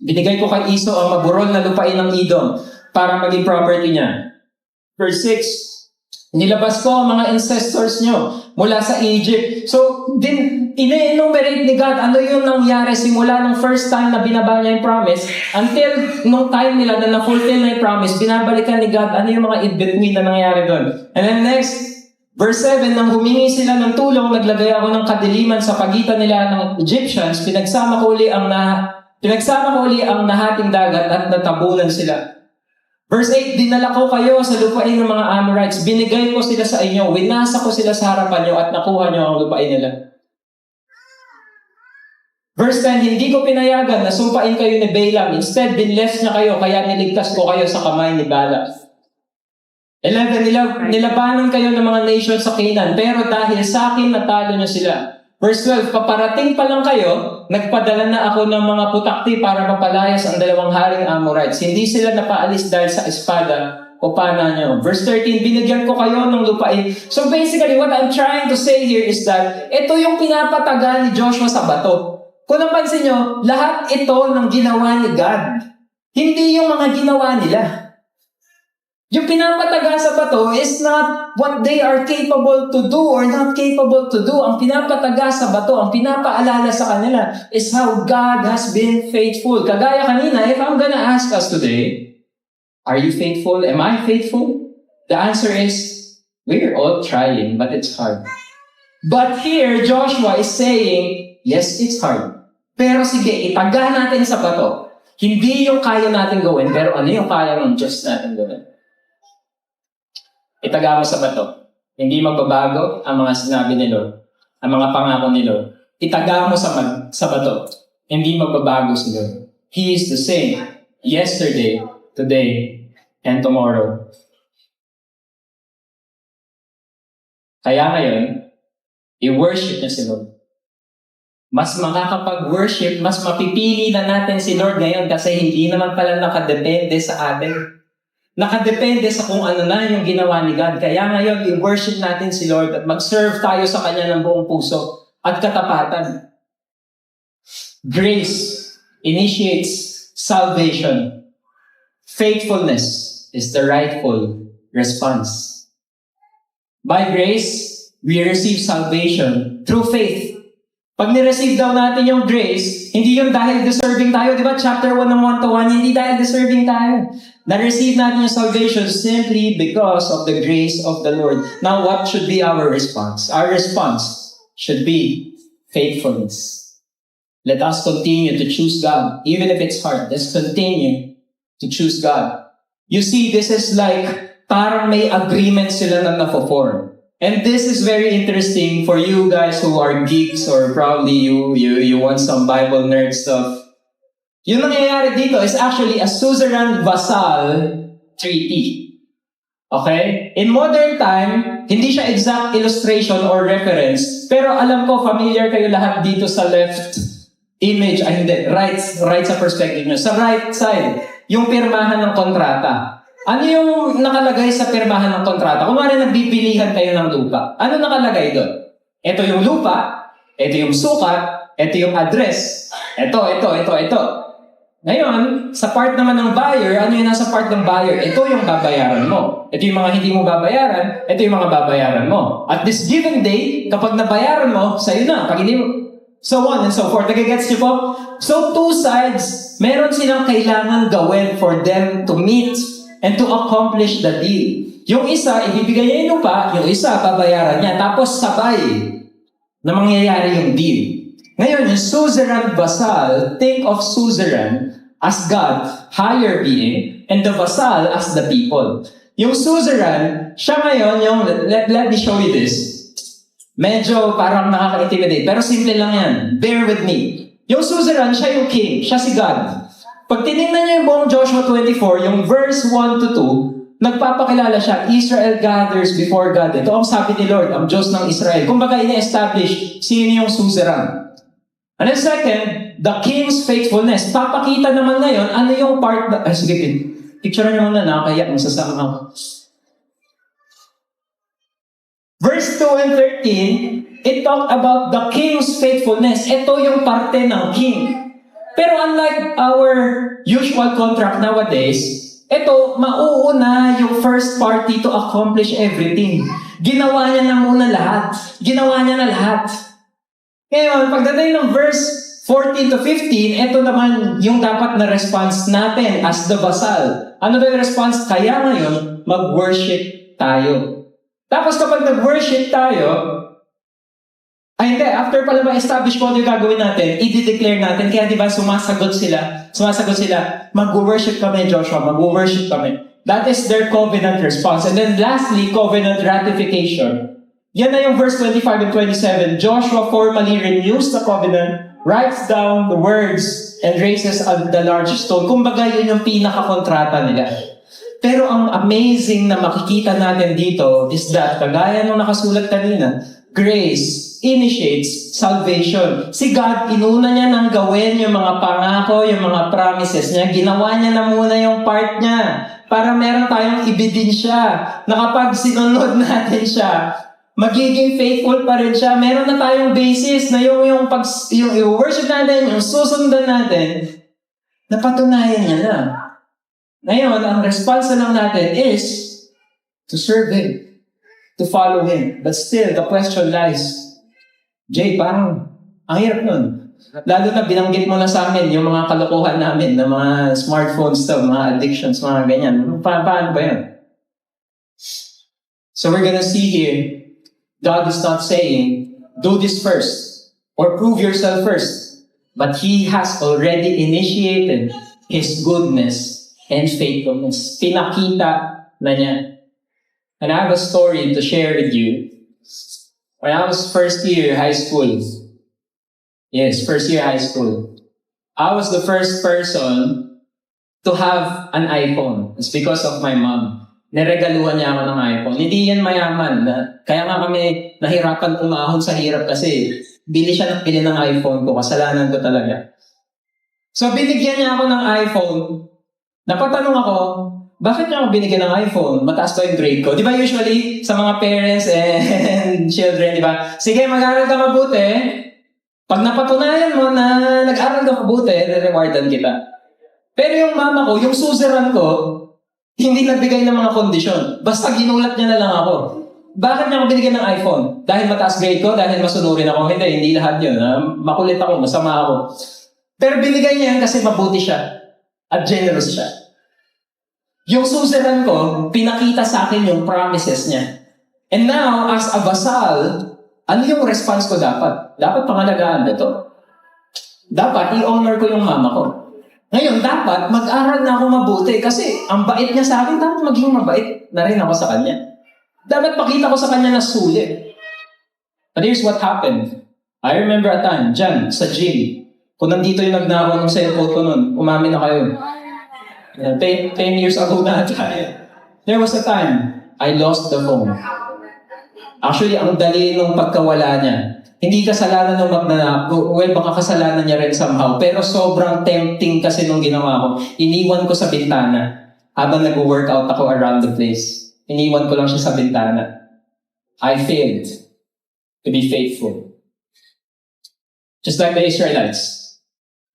Binigay ko kay Esau ang maburol na lupain ng Edom para maging property niya. Verse 6, nilabas ko ang mga ancestors nyo mula sa Egypt. So, ine-enumerate ni God ano yung nangyari simula nung first time na binaba niya yung promise until nung time nila na na-fulfill na yung promise, binabalikan ni God ano yung mga in-between na nangyari doon. And then next, verse 7, nang humingi sila ng tulong, naglagay ako ng kadiliman sa pagitan nila ng Egyptians, pinagsama ko uli ang nahating dagat at natabunan sila. Verse 8, dinala ko kayo sa lupain ng mga Amorites. Binigay ko sila sa inyo. Winasa ko sila sa harapan nyo at nakuha nyo ang lupain nila. Verse 10, hindi ko pinayagan na sumpain kayo ni Balaam. Instead, binless niya kayo, kaya niligtas ko kayo sa kamay ni Balak. 11, nilabanan kayo ng mga nations sa Canaan, pero dahil sa akin, natalo niyo sila. Verse 12, paparating pa lang kayo, nagpadala na ako ng mga putakti para mapalayas ang dalawang haring Amorites. Hindi sila napaalis dahil sa espada o pana nyo. Verse 13, binigyan ko kayo ng lupain. So basically, what I'm trying to say here is that ito yung pinapataga ni Joshua sa bato. Kung napansin nyo, lahat ito ng ginawa ni God. Hindi yung mga ginawa nila. Yung pinapataga sa bato is not what they are capable to do or not capable to do. Ang pinapataga sa bato, ang pinapaalala sa kanila is how God has been faithful. Kagaya kanina, if I'm gonna ask us today, are you faithful? Am I faithful? The answer is, we're all trying, but it's hard. But here, Joshua is saying, yes, it's hard. Pero sige, itaga natin sa bato. Hindi yung kaya natin gawin, pero ano yung kaya ng Diyos natin gawin? Itaga mo sa bato. Hindi magbabago ang mga sinabi ni Lord, ang mga pangako ni Lord. Itaga mo sa bato. Hindi magbabago si Lord. He is the same yesterday, today, and tomorrow. Kaya ngayon, i-worship niya si Lord. Mas makakapag-worship, mas mapipili na natin si Lord ngayon kasi hindi naman pala nakadepende sa atin. Nakadepende sa kung ano na yung ginawa ni God. Kaya ngayon, i-worship natin si Lord at mag-serve tayo sa Kanya ng buong puso at katapatan. Grace initiates salvation. Faithfulness is the rightful response. By grace, we receive salvation through faith. Pag nireceive daw natin yung grace, hindi yung dahil deserving tayo. Di ba? Chapter 1 ng 1-1, hindi dahil deserving tayo. Na-receive natin yung salvation simply because of the grace of the Lord. Now, what should be our response? Our response should be faithfulness. Let us continue to choose God. Even if it's hard, let's continue to choose God. You see, this is like parang may agreement sila na na-form. And this is very interesting for you guys who are geeks or probably you want some Bible nerd stuff. Yung nangyayari dito is actually a suzerain-vassal treaty. Okay? In modern time, hindi siya exact illustration or reference, pero alam ko familiar kayo lahat dito sa left image, right sa perspective nyo. Sa right side, yung pirmahan ng kontrata. Ano yung nakalagay sa pirmahan ng kontrata? Kunwari nagbibilihan kayo ng lupa. Ano nakalagay doon? Ito yung lupa, ito yung sukat, ito yung address, ito. Ngayon, sa part naman ng buyer, ano yung nasa part ng buyer? Ito yung babayaran mo. Ito yung mga hindi mo babayaran, ito yung mga babayaran mo. At this given day, kapag nabayaran mo, sa'yo na. Pag hindi mo, so on and so forth. Nagigets niyo po? So, two sides, meron silang kailangan gawin for them to meet and to accomplish the deal. Yung isa, ibibigay niya yung lupa, yung isa, babayaran niya. Tapos sabay na mangyayari yung deal. Ngayon, yung suzerain vassal, think of suzerain as God, higher being, and the vassal as the people. Yung suzerain, siya ngayon, yung, let me show you this. Medyo parang nakaka-intimidate, pero simple lang yan. Bear with me. Yung suzerain, siya yung king, siya si God. Pag tinignan niyo yung buong Joshua 24, yung verse 1-2, nagpapakilala siya, Israel gathers before God. Ito ang sabi ni Lord, ang Diyos ng Israel. Kumbaga, ini-establish sino yung suzerain. And then second, the king's faithfulness. Papakita naman ngayon, ano yung part na... sige, picture nyo muna, nakakaya, masasama ako. Verse 2 and 13, it talked about the king's faithfulness. Ito yung parte ng king. Pero unlike our usual contract nowadays, ito, mauuna yung first party to accomplish everything. Ginawa niya na muna lahat. Ginawa niya na lahat. Ngayon, pagdating ng verse 14-15, ito naman yung dapat na response natin as the vassal. Ano ba yung response? Kaya ngayon, mag-worship tayo. Tapos kapag nag-worship tayo, after pala ma-establish ko ano yung gagawin natin, i-declare natin, kaya di ba sumasagot sila, mag-worship kami, Joshua, mag-worship kami. That is their covenant response. And then lastly, covenant ratification. Yan na yung verse 25 and 27. Joshua formally renews the covenant, writes down the words, and raises the large stone. Kumbaga, yun yung pinaka-kontrata nila. Pero ang amazing na makikita natin dito is that, kagaya nung nakasulat kanina, grace initiates salvation. Si God, inuna niya nang gawin yung mga pangako, yung mga promises niya. Ginawa niya na muna yung part niya para meron tayong ebidensya na kapag sinunod natin siya, magiging faithful pa rin siya. Meron na tayong basis na yung worship natin, yung susundan natin, napatunayan niya na. Ngayon, ang response na lang natin is to serve Him, to follow Him. But still, the question lies, Jay, parang ang hirap nun. Lalo na binanggit mo na sa amin yung mga kalokohan namin na mga smartphones to, mga addictions, mga ganyan. Paano ba yan? So we're gonna see here, God is not saying, do this first or prove yourself first. But He has already initiated His goodness and faithfulness. Pinakita na niya. And I have a story to share with you. When I was first year high school, I was the first person to have an iPhone. It's because of my mom. Niregaluhan niya ako ng iPhone. Hindi yan mayaman. Kaya nga kami nahirapan umahon sa hirap kasi bili siya ng pili ng iPhone ko. Kasalanan ko talaga. So binigyan niya ako ng iPhone. Napatanong ako, bakit niya ako binigyan ng iPhone? Mataas to yung grade ko. Di ba usually sa mga parents and children, di ba? Sige, mag-aral ka mabuti. Pag napatunayan mo na nag-aral ka mabuti, re-rewardan kita. Pero yung mama ko, yung suseran ko, hindi nagbigay ng mga kondisyon. Basta ginulat niya na lang ako. Bakit niya ako binigyan ng iPhone? Dahil mataas grade ko? Dahil masunurin ako? Hindi lahat yun. Makulit ako, masama ako. Pero binigay niya yan kasi mabuti siya. At generous siya. Yung suseran ko, pinakita sa akin yung promises niya. And now, as a vassal, ano yung response ko dapat? Dapat pangalagaan na to. Dapat i-honor ko yung mama ko. Ngayon, dapat mag-aral na ako mabuti kasi ang bait niya sa akin, dapat maging mabait na rin ako sa kanya. Dapat pakita ko sa kanya na sulit. But here's what happened. I remember a time, dyan, sa gym. Kung nandito yung nagnakaw ng cellphone ko nun, umamin na kayo. 10 years ago na tayo. There was a time, I lost the phone. Actually, ang dali nung pagkawala niya. Hindi kasalanan ng magnanakaw. Well, baka kasalanan niya rin somehow. Pero sobrang tempting kasi nung ginawa ko. Iniwan ko sa bintana habang nag-workout ako around the place. Iniwan ko lang siya sa bintana. I failed to be faithful. Just like the Israelites.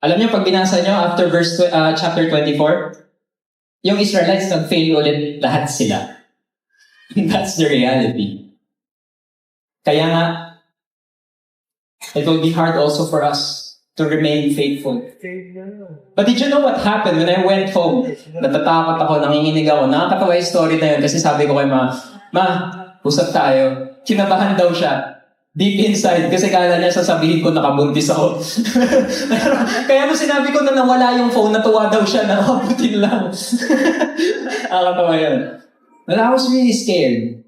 Alam niyo, pag binasa niyo after chapter 24, yung Israelites nag-fail ulit lahat sila. That's the reality. Kaya nga, it will be hard also for us to remain faithful. But did you know what happened when I went home? Natatakot ako, nanginginig ako. Nakakatawa yung story na yun kasi sabi ko kay Ma, usap tayo. Kinabahan daw siya. Deep inside, kasi kala niya sasabihin ko nakabuntis ako. Kaya nung sinabi ko na nawala yung phone, natuwa daw siya na butin lang. Nakakatawa yun. But I was really scared.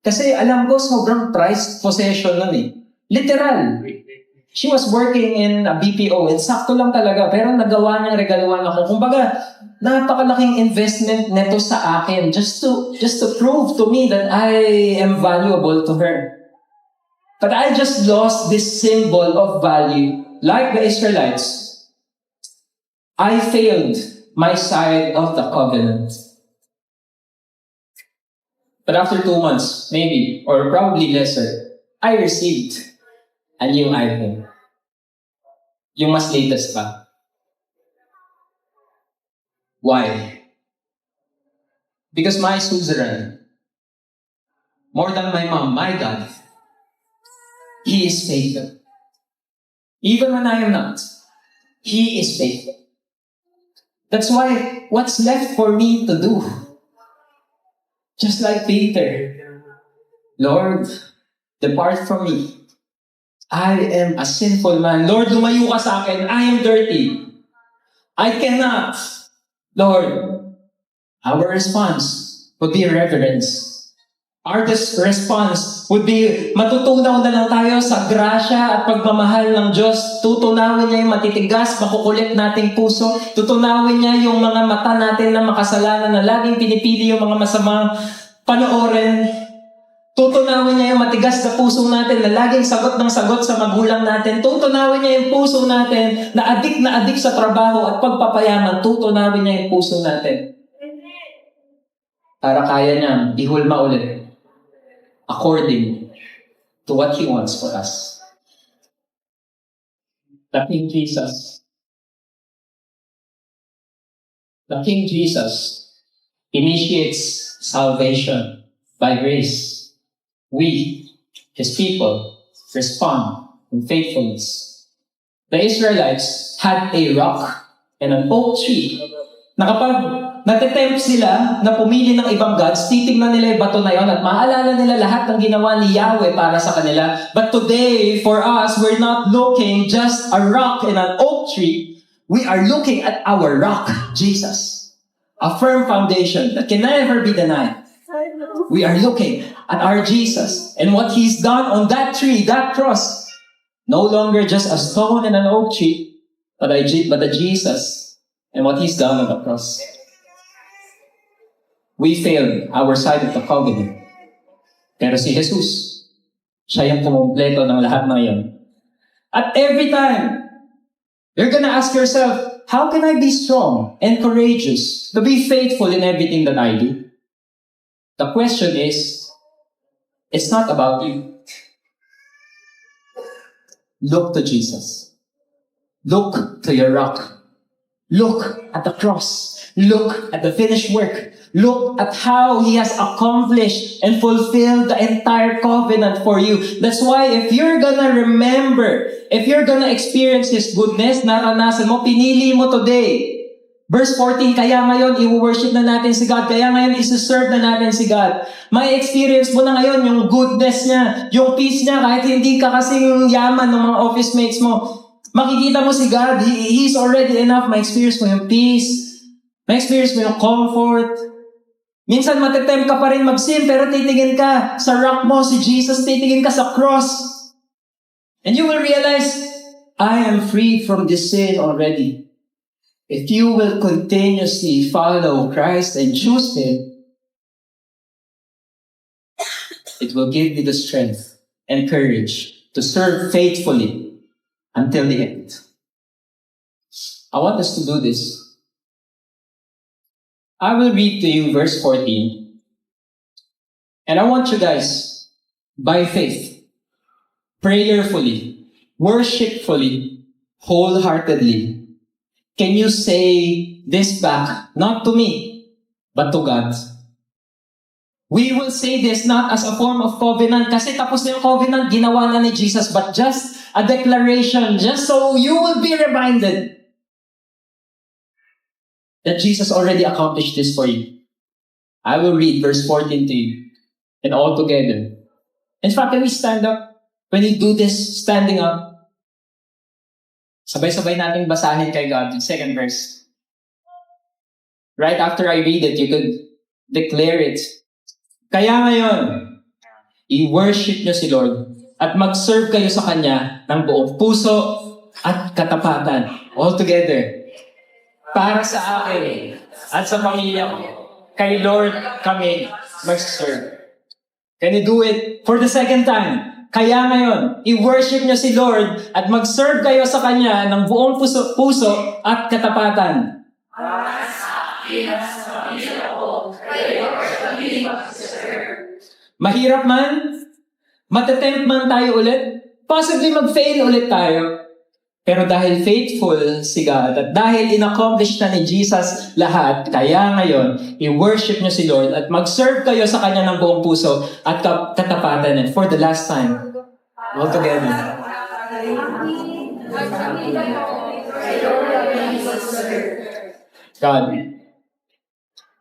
Kasi alam ko, sobrang prized possession nun eh. Literal. She was working in a BPO and sakto lang talaga. Pero nagawa niyang regaluhan ako. Kumbaga, napakalaking investment neto sa akin just to prove to me that I am valuable to her. But I just lost this symbol of value. Like the Israelites, I failed my side of the covenant. But after 2 months, maybe, or probably lesser, I received a new iPhone. Yung mas latest pa. Why? Because my suzerain, more than my mom, my God, He is faithful. Even when I am not, He is faithful. That's why, what's left for me to do? Just like Peter, Lord, depart from me. I am a sinful man. Lord, lumayo ka sa akin. I am dirty. I cannot. Lord, our response would be reverence. Our response would be matutunaw na lang tayo sa grasya at pagmamahal ng Diyos. Tutunawin niya yung matitigas, makukulit nating puso. Tutunawin niya yung mga mata natin na makasalanan na laging pinipili yung mga masamang panoorin. Tutunawin niya yung matigas na puso natin na laging sagot ng sagot sa magulang natin. Tutunawin niya yung puso natin na adik sa trabaho at pagpapayaman. Tutunawin niya yung puso natin. Para kaya niya ihulma ulit according to what He wants for us. The King Jesus. The King Jesus initiates salvation by grace. We, His people, respond in faithfulness. The Israelites had a rock and an oak tree na kapag natitempt sila na pumili ng ibang gods, titignan nila yung bato na yon at maalala nila lahat ng ginawa ni Yahweh para sa kanila. But today, for us, we're not looking just a rock and an oak tree. We are looking at our rock, Jesus. A firm foundation that can never be denied. We are looking at our Jesus and what He's done on that tree, that cross. No longer just a stone and an oak tree, but a Jesus and what He's done on the cross. We failed our side of the covenant. Pero si Jesus, siya yung kumumpleto ng lahat ng iyon. At every time, you're gonna ask yourself, how can I be strong and courageous to be faithful in everything that I do? The question is, it's not about you. Look to Jesus. Look to your rock. Look at the cross. Look at the finished work. Look at how He has accomplished and fulfilled the entire covenant for you. That's why if you're gonna remember, if you're gonna experience His goodness, naranasan mo, pinili mo today. Verse 14, kaya ngayon, i-worship na natin si God. Kaya ngayon, isi-serve na natin si God. May experience mo na ngayon yung goodness niya, yung peace niya, kahit hindi ka kasing yaman ng mga office mates mo. Makikita mo si God, He's already enough. May experience mo yung peace. May experience mo yung comfort. Minsan matitempt ka pa rin mag-sin, pero titingin ka sa rock mo, si Jesus, titingin ka sa cross. And you will realize, I am free from this sin already. If you will continuously follow Christ and choose Him, it will give you the strength and courage to serve faithfully until the end. I want us to do this. I will read to you verse 14. And I want you guys, by faith, prayerfully, worshipfully, wholeheartedly, can you say this back, not to me, but to God? We will say this not as a form of covenant, kasi tapos na yung covenant, ginawa na ni Jesus, but just a declaration, just so you will be reminded that Jesus already accomplished this for you. I will read verse 14 to you, and all together. In fact, can we stand up? When you do this, standing up, sabay-sabay nating basahin kay God, the second verse. Right after I read it, you could declare it. Kaya ngayon, i-worship niyo si Lord at mag-serve kayo sa Kanya ng buong puso at katapatan. All together. Para sa akin at sa pamilya ko, kay Lord kami mag-serve. Can you do it for the second time? Kaya ngayon, i-worship niyo si Lord at mag-serve kayo sa Kanya ng buong puso at katapatan. Para sa akin at sa pamilya ko, kay Lord kami mag-serve. Mahirap man, matetempt man tayo ulit, possibly mag-fail ulit tayo. Pero dahil faithful si God at dahil in-accomplish na ni Jesus lahat, kaya ngayon, i-worship niyo si Lord at mag-serve kayo sa Kanya ng buong puso at katapatan. And for the last time, all together. God,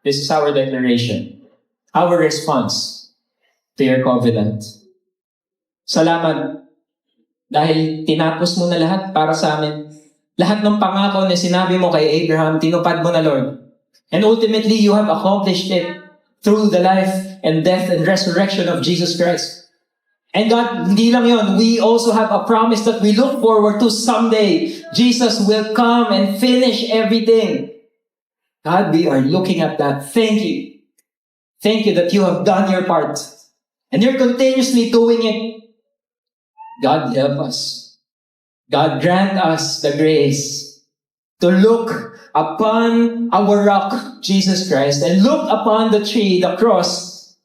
this is our declaration, our response to your covenant. Salamat dahil tinapos mo na lahat para sa amin. Lahat ng pangako na sinabi mo kay Abraham, tinupad mo na, Lord. And ultimately, you have accomplished it through the life and death and resurrection of Jesus Christ. And God, hindi lang yun. We also have a promise that we look forward to someday. Jesus will come and finish everything. God, we are looking at that. Thank you. Thank you that you have done your part. And you're continuously doing it. God help us. God grant us the grace to look upon our rock, Jesus Christ, and look upon the tree, the cross,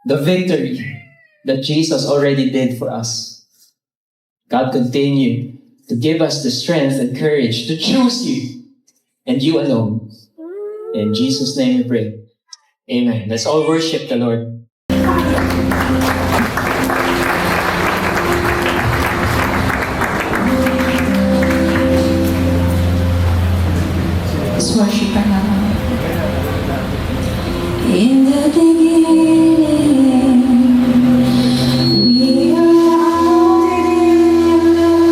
the victory that Jesus already did for us. God continue to give us the strength and courage to choose you and you alone. In Jesus' name we pray. Amen. Let's all worship the Lord. Worship naman. In the beginning, we are all in your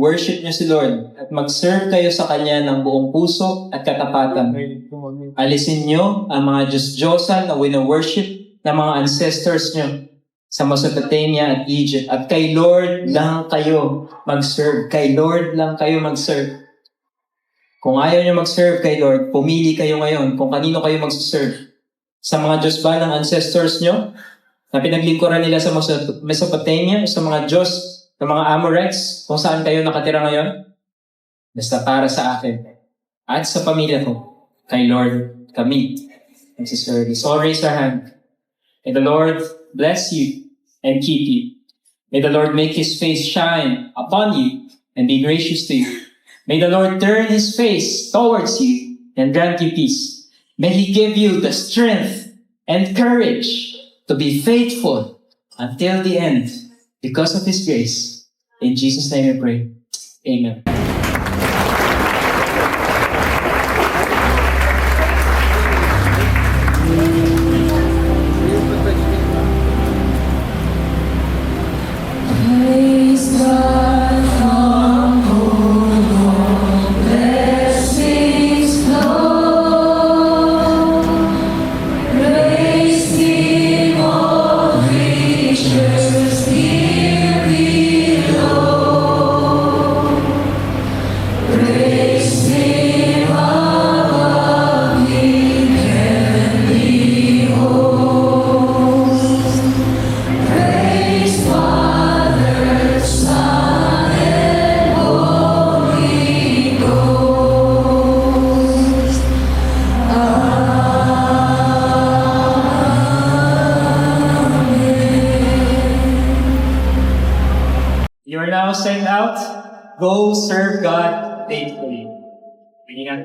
i-worship niyo si Lord at mag-serve kayo sa Kanya ng buong puso at katapatan. Alisin niyo ang mga Diyos-Diyosan na wino-worship ng mga ancestors niyo sa Mesopotamia at Egypt. At kay Lord lang kayo mag-serve. Kay Lord lang kayo mag-serve. Kung ayaw niyo mag-serve kay Lord, pumili kayo ngayon kung kanino kayo mag-serve. Sa mga Diyos ba ng ancestors niyo na pinaglingkuran nila sa Mesopotamia, sa mga Diyos, ng mga Amorites, kung saan kayo nakatira ngayon? Basta para sa akin at sa pamilya ko, kay Lord kami nagsiserve. So raise our hand. May the Lord bless you and keep you. May the Lord make His face shine upon you and be gracious to you. May the Lord turn His face towards you and grant you peace. May He give you the strength and courage to be faithful until the end because of His grace. In Jesus' name I pray. Amen. Praise God from whom all blessings flow. Praise Him, all creatures here below. Praise Him above in heavenly hosts. Praise Father, Son, and Holy Ghost. You are now sent out. Go serve God faithfully. Ingat.